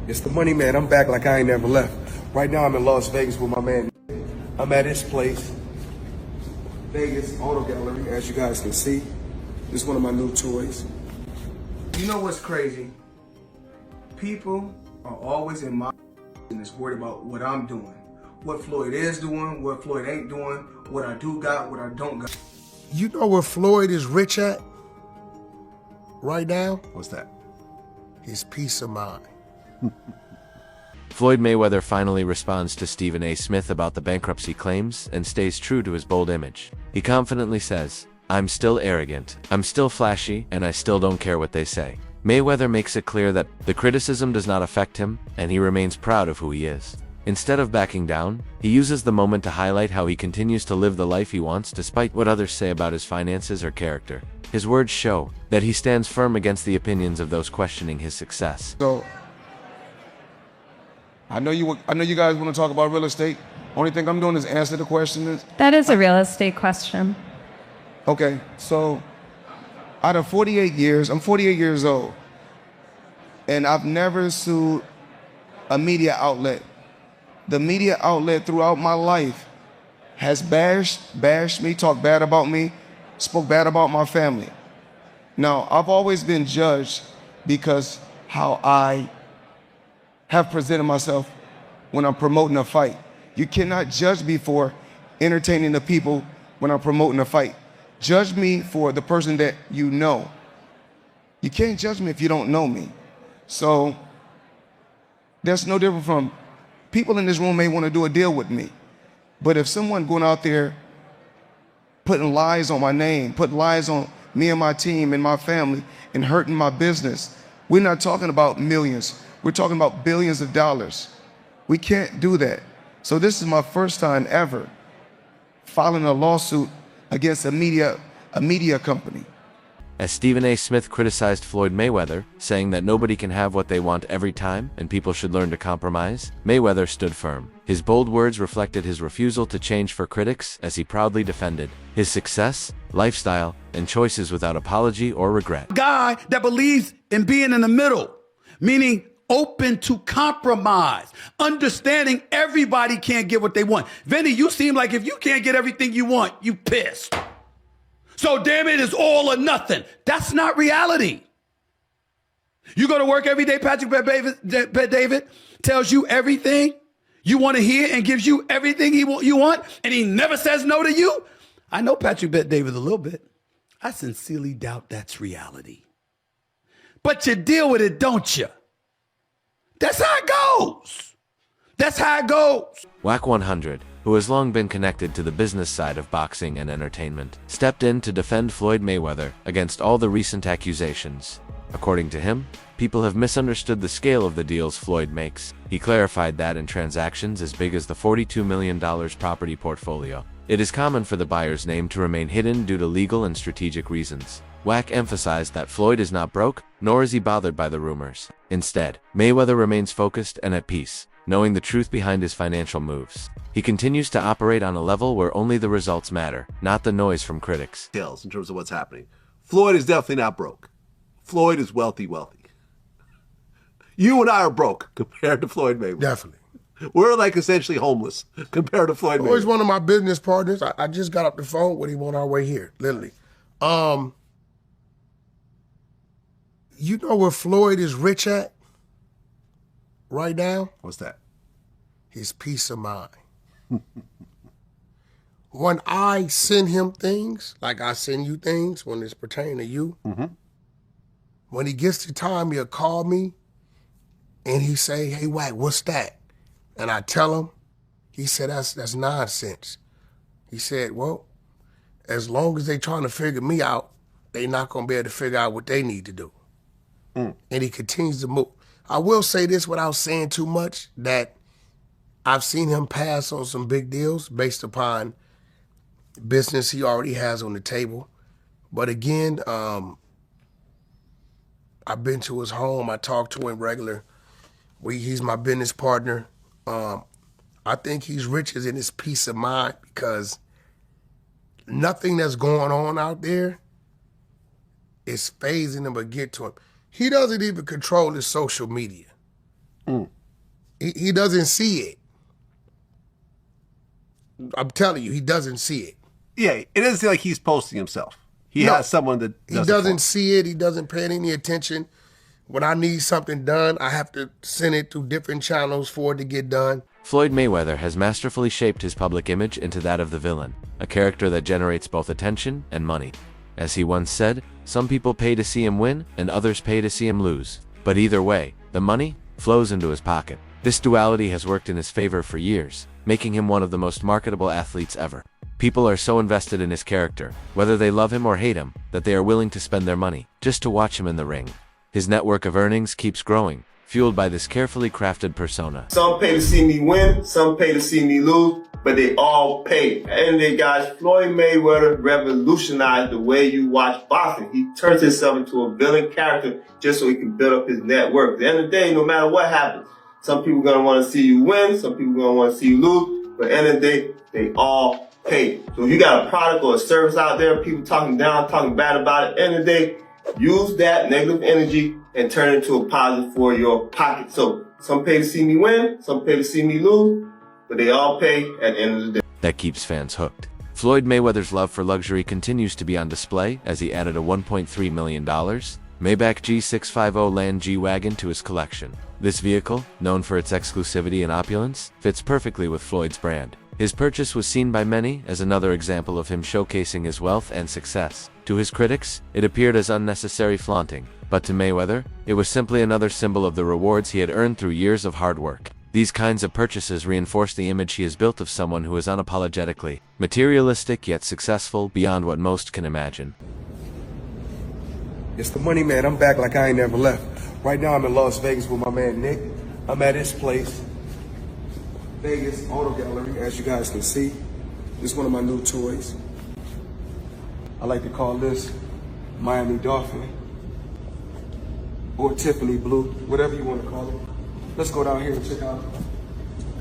It's the money man. I'm back like I ain't never left. Right now I'm in Las Vegas with my man. I'm at his place, Vegas Auto Gallery, as you guys can see. This is one of my new toys. You know what's crazy? People are always in my business worried about what I'm doing, what Floyd is doing, what Floyd ain't doing, what I do got, what I don't got. You know where Floyd is rich at right now? What's that? His peace of mind. Floyd Mayweather finally responds to Stephen A. Smith about the bankruptcy claims and stays true to his bold image. He confidently says, "I'm still arrogant, I'm still flashy, and I still don't care what they say." Mayweather makes it clear that the criticism does not affect him, and he remains proud of who he is. Instead of backing down, he uses the moment to highlight how he continues to live the life he wants despite what others say about his finances or character. His words show that he stands firm against the opinions of those questioning his success. So, I know you guys want to talk about real estate. Only thing I'm doing is answer the question. That is a real estate question. Okay, so out of 48 years, I'm 48 years old, and I've never sued a media outlet. The media outlet throughout my life has bashed me, talked bad about me, spoke bad about my family. Now, I've always been judged because how I have presented myself when I'm promoting a fight. You cannot judge me for entertaining the people when I'm promoting a fight. Judge me for the person that you know. You can't judge me if you don't know me. So that's no different from people in this room may want to do a deal with me. But if someone going out there putting lies on my name, putting lies on me and my team and my family and hurting my business, we're not talking about millions. We're talking about billions of dollars. We can't do that. So this is my first time ever filing a lawsuit against a media company. As Stephen A. Smith criticized Floyd Mayweather, saying that nobody can have what they want every time and people should learn to compromise, Mayweather stood firm. His bold words reflected his refusal to change for critics as he proudly defended his success, lifestyle, and choices without apology or regret. Guy that believes in being in the middle, meaning open to compromise, understanding everybody can't get what they want. Vinny, you seem like if you can't get everything you want, you pissed. So damn it, it's all or nothing. That's not reality. You go to work every day, Patrick Bet David tells you everything you want to hear and gives you everything you want, and he never says no to you. I know Patrick Bet David a little bit. I sincerely doubt that's reality. But you deal with it, don't you? That's how it goes. That's how it goes. WAC 100, who has long been connected to the business side of boxing and entertainment, stepped in to defend Floyd Mayweather against all the recent accusations. According to him, people have misunderstood the scale of the deals Floyd makes. He clarified that in transactions as big as the $42 million property portfolio, it is common for the buyer's name to remain hidden due to legal and strategic reasons. WAC emphasized that Floyd is not broke, nor is he bothered by the rumors. Instead, Mayweather remains focused and at peace, knowing the truth behind his financial moves. He continues to operate on a level where only the results matter, not the noise from critics. In terms of what's happening, Floyd is definitely not broke. Floyd is wealthy. You and I are broke compared to Floyd Mayweather. Definitely. We're like essentially homeless compared to Floyd Mayweather. He's one of my business partners. I just got off the phone with him on our way here, literally. You know where Floyd is rich at right now? What's that? His peace of mind. When I send him things, like I send you things when it's pertaining to you, when he gets the time, he'll call me and he say, "Hey, Wack, what's that?" And I tell him, he said, that's nonsense. He said, well, as long as they trying to figure me out, they not gonna be able to figure out what they need to do. And he continues to move. I will say this without saying too much, that I've seen him pass on some big deals based upon business he already has on the table. But again, I've been to his home. I talk to him regular. He's my business partner. I think he's riches in his peace of mind because nothing that's going on out there is phasing him or get to him. He doesn't even control his social media. He doesn't see it. I'm telling you, he doesn't see it. Yeah, it doesn't seem like he's posting himself. He No, has someone that he doesn't see it. He doesn't pay any attention. When I need something done, I have to send it through different channels for it to get done. Floyd Mayweather has masterfully shaped his public image into that of the villain, a character that generates both attention and money. As he once said, some people pay to see him win and others pay to see him lose. But either way, the money flows into his pocket. This duality has worked in his favor for years, making him one of the most marketable athletes ever. People are so invested in his character, whether they love him or hate him, that they are willing to spend their money just to watch him in the ring. His network of earnings keeps growing, fueled by this carefully crafted persona. Some pay to see me win, some pay to see me lose, but they all pay. At the end of the day, guys, Floyd Mayweather revolutionized the way you watch boxing. He turns himself into a villain character just so he can build up his network. At the end of the day, no matter what happens, some people are going to want to see you win, some people are going to want to see you lose, but at the end of the day, they all pay. So if you got a product or a service out there, people talking down, talking bad about it, at the end of the day, use that negative energy and turn it into a positive for your pocket. So some pay to see me win, some pay to see me lose, but they all pay at the end of the day. That keeps fans hooked. Floyd Mayweather's love for luxury continues to be on display as he added a $1.3 million Maybach G650 Land G-Wagon to his collection. This vehicle, known for its exclusivity and opulence, fits perfectly with Floyd's brand. His purchase was seen by many as another example of him showcasing his wealth and success. To his critics, it appeared as unnecessary flaunting, but to Mayweather, it was simply another symbol of the rewards he had earned through years of hard work. These kinds of purchases reinforce the image he has built of someone who is unapologetically materialistic yet successful beyond what most can imagine. It's the money man. I'm back like I ain't never left. Right now I'm in Las Vegas with my man Nick. I'm at his place, Vegas Auto Gallery, as you guys can see. This is one of my new toys. I like to call this Miami Dolphin or Tiffany Blue, whatever you want to call it. Let's go down here and check out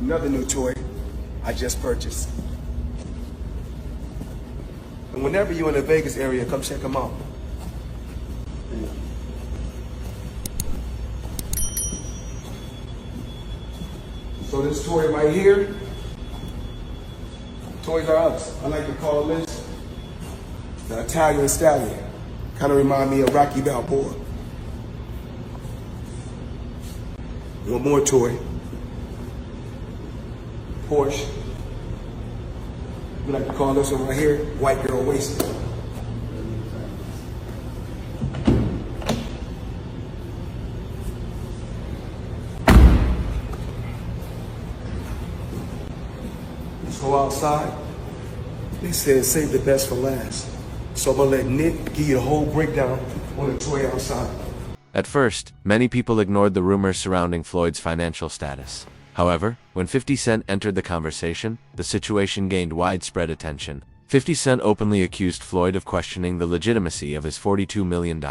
another new toy I just purchased. And whenever you're in the Vegas area, come check them out. So this toy right here, Toys R Us. I like to call this the Italian Stallion. Kind of remind me of Rocky Balboa. One more toy. Porsche. We like to call this one right here, White Girl Wasted. Let's go outside. They said save the best for last. So I'm gonna let Nick give you the whole breakdown on the toy outside. At first, many people ignored the rumors surrounding Floyd's financial status. However, when 50 Cent entered the conversation, the situation gained widespread attention. 50 Cent openly accused Floyd of questioning the legitimacy of his $42 million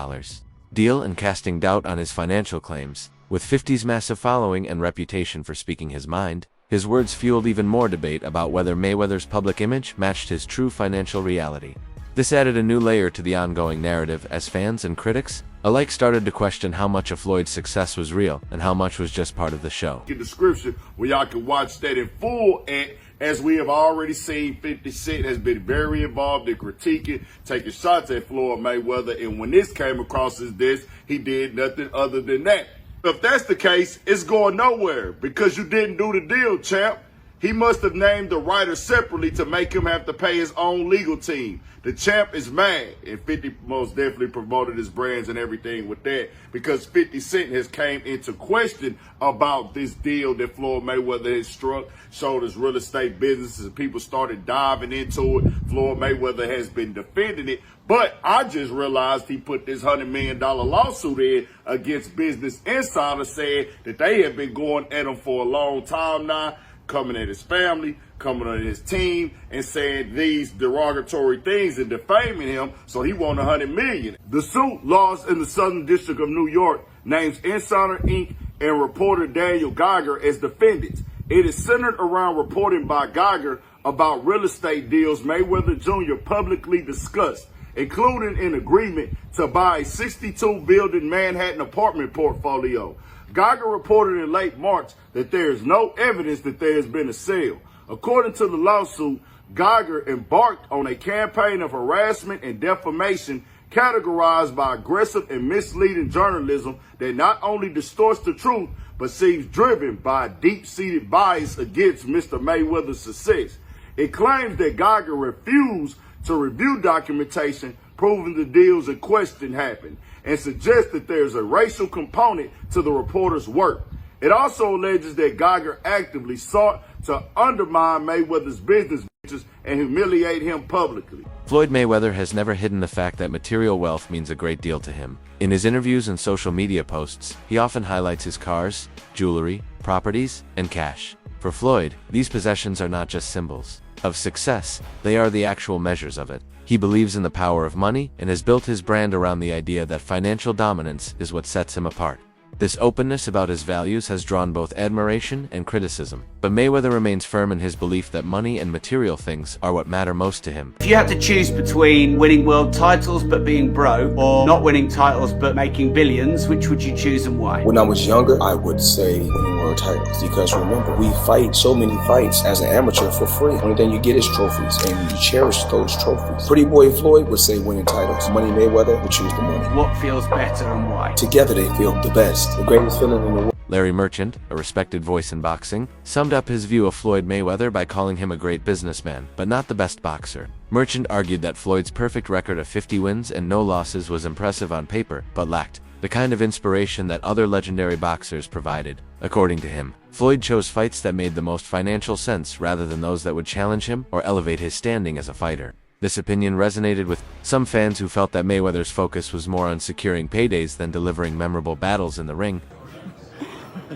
deal and casting doubt on his financial claims. With 50's massive following and reputation for speaking his mind, his words fueled even more debate about whether Mayweather's public image matched his true financial reality. This added a new layer to the ongoing narrative as fans and critics alike started to question how much of Floyd's success was real and how much was just part of the show. Description where y'all can watch that in full, and as we have already seen, 50 Cent has been very involved in critiquing, taking shots at Floyd Mayweather, and when this came across his desk, he did nothing other than that. If that's the case, it's going nowhere because you didn't do the deal, champ. He must have named the writer separately to make him have to pay his own legal team. The champ is mad, and 50 most definitely promoted his brands and everything with that because 50 Cent has came into question about this deal that Floyd Mayweather has struck, showed his real estate businesses, and people started diving into it. Floyd Mayweather has been defending it, but I just realized he put this $100 million lawsuit in against Business Insider, saying that they have been going at him for a long time now, coming at his family, coming at his team, and saying these derogatory things and defaming him, so he won $100 million. The suit lost in the Southern District of New York names Insider Inc. and reporter Daniel Geiger as defendants. It is centered around reporting by Geiger about real estate deals Mayweather Jr. publicly discussed, including an agreement to buy a 62-building Manhattan apartment portfolio. Geiger reported in late March that there is no evidence that there has been a sale. According to the lawsuit, Geiger embarked on a campaign of harassment and defamation categorized by aggressive and misleading journalism that not only distorts the truth, but seems driven by a deep-seated bias against Mr. Mayweather's success. It claims that Geiger refused to review documentation proving the deals in question happened, and suggests that there's a racial component to the reporter's work. It also alleges that Geiger actively sought to undermine Mayweather's business ventures and humiliate him publicly. Floyd Mayweather has never hidden the fact that material wealth means a great deal to him. In his interviews and social media posts, he often highlights his cars, jewelry, properties, and cash. For Floyd, these possessions are not just symbols of success, they are the actual measures of it. He believes in the power of money and has built his brand around the idea that financial dominance is what sets him apart. This openness about his values has drawn both admiration and criticism, but Mayweather remains firm in his belief that money and material things are what matter most to him. If you had to choose between winning world titles but being broke, or not winning titles but making billions, which would you choose and why? When I was younger, I would say winning world titles, because remember, we fight so many fights as an amateur for free. Only thing you get is trophies, and you cherish those trophies. Pretty boy Floyd would say winning titles. Money Mayweather would choose the money. What feels better and why? Together they feel the best. The greatest feeling in the world. Larry Merchant, a respected voice in boxing, summed up his view of Floyd Mayweather by calling him a great businessman, but not the best boxer. Merchant argued that Floyd's perfect record of 50 wins and no losses was impressive on paper, but lacked the kind of inspiration that other legendary boxers provided. According to him, Floyd chose fights that made the most financial sense rather than those that would challenge him or elevate his standing as a fighter. This opinion resonated with some fans who felt that Mayweather's focus was more on securing paydays than delivering memorable battles in the ring.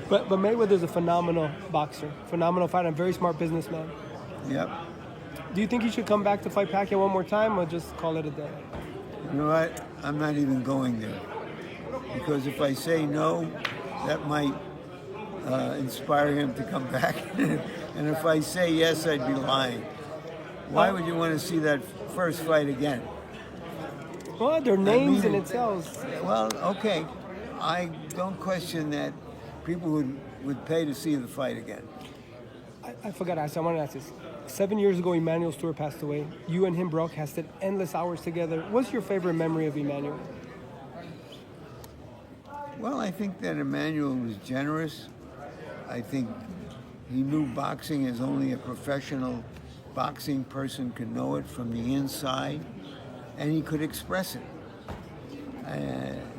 But Mayweather's a phenomenal boxer, phenomenal fighter, and very smart businessman. Yep. Do you think he should come back to fight Pacquiao one more time, or just call it a day? You know what? I'm not even going there. Because if I say no, that might inspire him to come back. And if I say yes, I'd be lying. Why would you want to see that first fight again? Well, their names in itself. Well, okay. I don't question that people would pay to see the fight again. I forgot to ask. I want to ask this. 7 years ago, Emmanuel Stewart passed away. You and him broadcasted endless hours together. What's your favorite memory of Emmanuel? Well, I think that Emmanuel was generous. I think he knew boxing as only a professional boxing person could know it from the inside, and he could express it.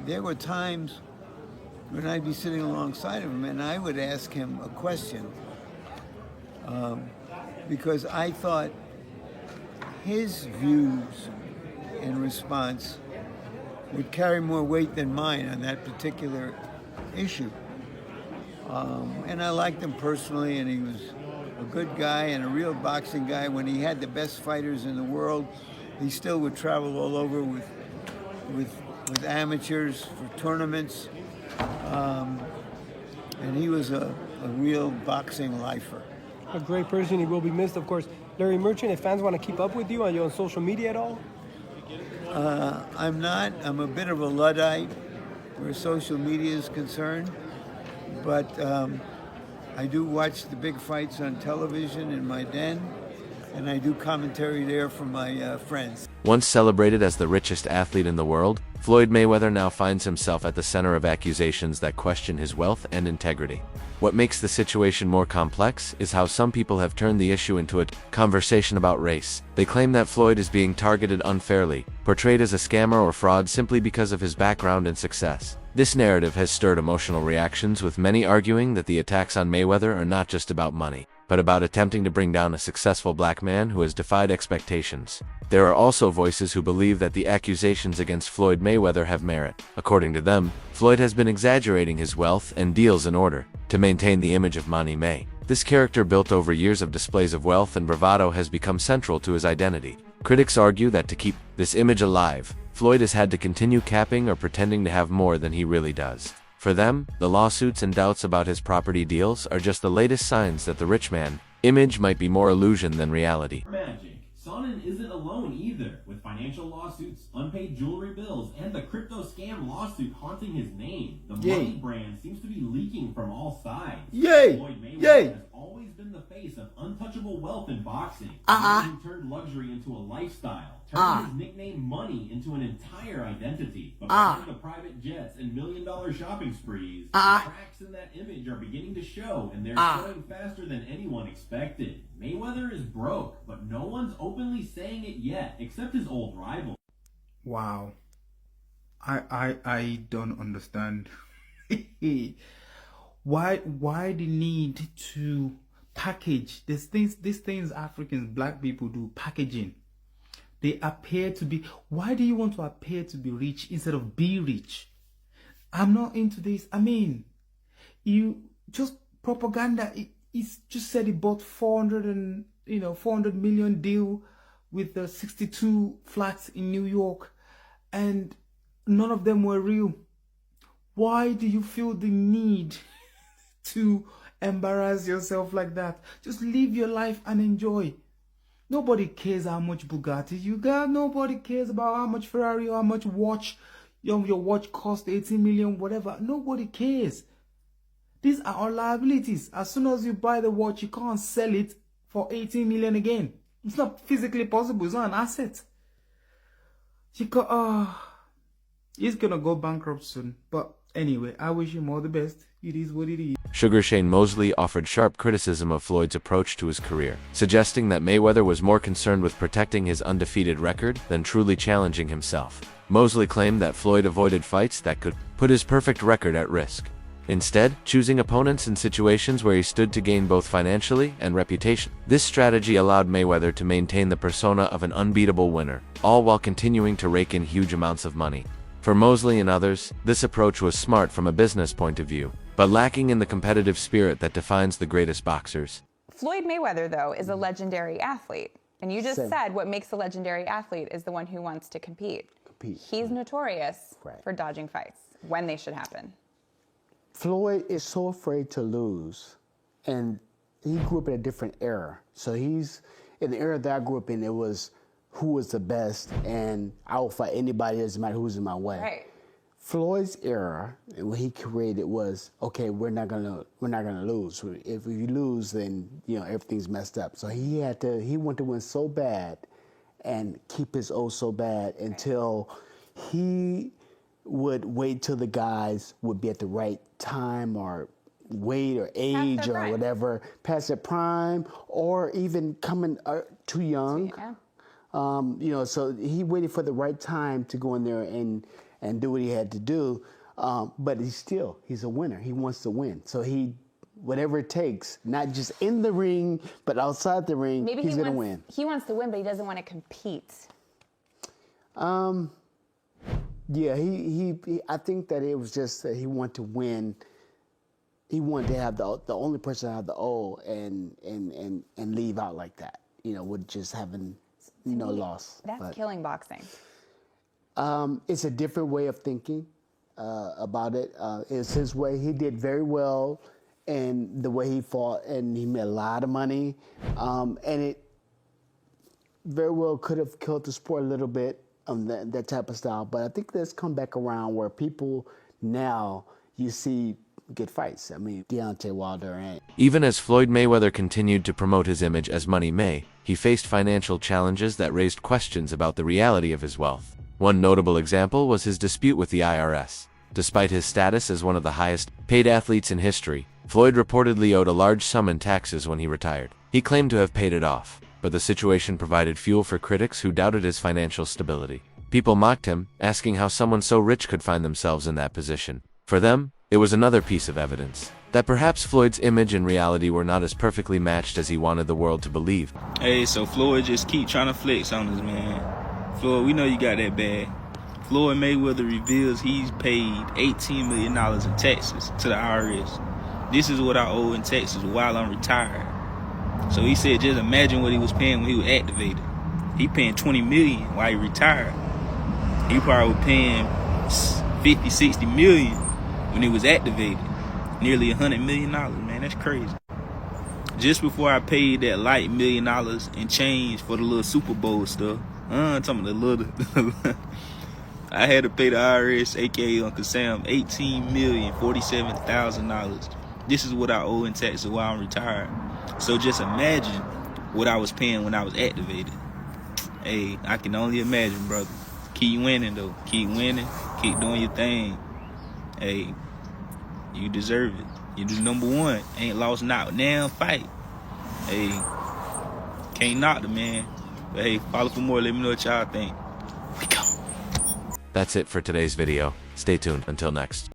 There were times when I'd be sitting alongside of him and I would ask him a question because I thought his views and response would carry more weight than mine on that particular issue. And I liked him personally, and he was a good guy and a real boxing guy. When he had the best fighters in the world, he still would travel all over with amateurs for tournaments. And he was a real boxing lifer. A great person. He will be missed, of course. Larry Merchant, if fans want to keep up with you, are you on social media at all? I'm not. I'm a bit of a Luddite where social media is concerned. But I do watch the big fights on television in my den, and I do commentary there for my friends. Once celebrated as the richest athlete in the world, Floyd Mayweather now finds himself at the center of accusations that question his wealth and integrity. What makes the situation more complex is how some people have turned the issue into a conversation about race. They claim that Floyd is being targeted unfairly, portrayed as a scammer or fraud simply because of his background and success. This narrative has stirred emotional reactions, with many arguing that the attacks on Mayweather are not just about money, but about attempting to bring down a successful black man who has defied expectations. There are also voices who believe that the accusations against Floyd Mayweather have merit. According to them, Floyd has been exaggerating his wealth and deals in order to maintain the image of Money May. This character, built over years of displays of wealth and bravado, has become central to his identity. Critics argue that to keep this image alive, Floyd has had to continue capping or pretending to have more than he really does. For them, the lawsuits and doubts about his property deals are just the latest signs that the rich man image might be more illusion than reality. Magic. Sonnen isn't alone either with financial financial lawsuits, unpaid jewelry bills, and the crypto scam lawsuit haunting his name. The Yay. money brand seems to be leaking from all sides. Yay. Floyd Mayweather Yay. has always been the face of untouchable wealth in boxing. Uh-uh. He turned luxury into a lifestyle, turning his nickname Money into an entire identity. But behind the private jets and million-dollar shopping sprees, the cracks in that image are beginning to show, and they're showing faster than anyone expected. Mayweather is broke, but no one's openly saying it yet, except his old rival. Wow. I don't understand. Why the need to package these things Africans, black people do, packaging. They appear to be, why do you want to appear to be rich instead of be rich? I'm not into this. I mean, you just propaganda. It's just said he bought 400 million deal with the 62 flats in New York, and none of them were real. Why do you feel the need to embarrass yourself like that? Just live your life and enjoy. Nobody cares how much Bugatti you got. Nobody cares about how much Ferrari or how much watch your watch cost 18 million, whatever. Nobody cares. These are all liabilities. As soon as you buy the watch, you can't sell it for 18 million again. It's not physically possible. It's not an asset. He's gonna go bankrupt soon. But anyway, I wish him all the best. It is what it is. Sugar Shane Mosley offered sharp criticism of Floyd's approach to his career, suggesting that Mayweather was more concerned with protecting his undefeated record than truly challenging himself. Mosley claimed that Floyd avoided fights that could put his perfect record at risk, instead choosing opponents in situations where he stood to gain both financially and reputation. This strategy allowed Mayweather to maintain the persona of an unbeatable winner, all while continuing to rake in huge amounts of money. For Mosley and others, this approach was smart from a business point of view, but lacking in the competitive spirit that defines the greatest boxers. Floyd Mayweather, though, is a legendary athlete. And you just said what makes a legendary athlete is the one who wants to compete. He's notorious for dodging fights when they should happen. Floyd is so afraid to lose, and he grew up in a different era. So he's, in the era that I grew up in, it was who was the best, and I will fight anybody, doesn't matter who's in my way. Right. Floyd's era, and what he created was, okay, we're not gonna lose. If we lose, then everything's messed up. So he wanted to win so bad, and keep his O so bad until he would wait till the guys would be at the right time or weight or age or whatever, past their prime, or even coming too young. So he waited for the right time to go in there and do what he had to do. But he's a winner. He wants to win. So whatever it takes, not just in the ring, but outside the ring, he's going to win. He wants to win, but he doesn't want to compete. Yeah, I think that it was just that he wanted to win. He wanted to have the only person to have the O and leave out like that, with just having no loss. That's killing boxing. It's a different way of thinking about it. It's his way. He did very well in the way he fought, and he made a lot of money. And it very well could have killed the sport a little bit, that type of style. But I think that's come back around where people now, you see good fights. I mean, Deontay Wilder ain't. Even as Floyd Mayweather continued to promote his image as Money May, he faced financial challenges that raised questions about the reality of his wealth. One notable example was his dispute with the IRS. Despite his status as one of the highest paid athletes in history, Floyd reportedly owed a large sum in taxes when he retired. He claimed to have paid it off, but the situation provided fuel for critics who doubted his financial stability. People mocked him, asking how someone so rich could find themselves in that position. For them, it was another piece of evidence that perhaps Floyd's image and reality were not as perfectly matched as he wanted the world to believe. Hey, so Floyd just keep trying to flex on us, man. Floyd, we know you got that bag. Floyd Mayweather reveals he's paid $18 million in taxes to the IRS. This is what I owe in taxes while I'm retired. So he said, just imagine what he was paying when he was activated. He paying $20 million while he retired. He probably was paying $50, $60 million when he was activated. Nearly $100 million, man, that's crazy. Just before I paid that light $1 million in change for the little Super Bowl stuff, Talking about the little. I had to pay the IRS, aka Uncle Sam, $18,047,000. This is what I owe in taxes while I'm retired. So just imagine what I was paying when I was activated. Hey, I can only imagine, brother. Keep winning though. Keep winning. Keep doing your thing. Hey, you deserve it. You the #1. Ain't lost not now fight. Hey, can't knock the man. But hey, follow for more. Let me know what y'all think. That's it for today's video. Stay tuned until next.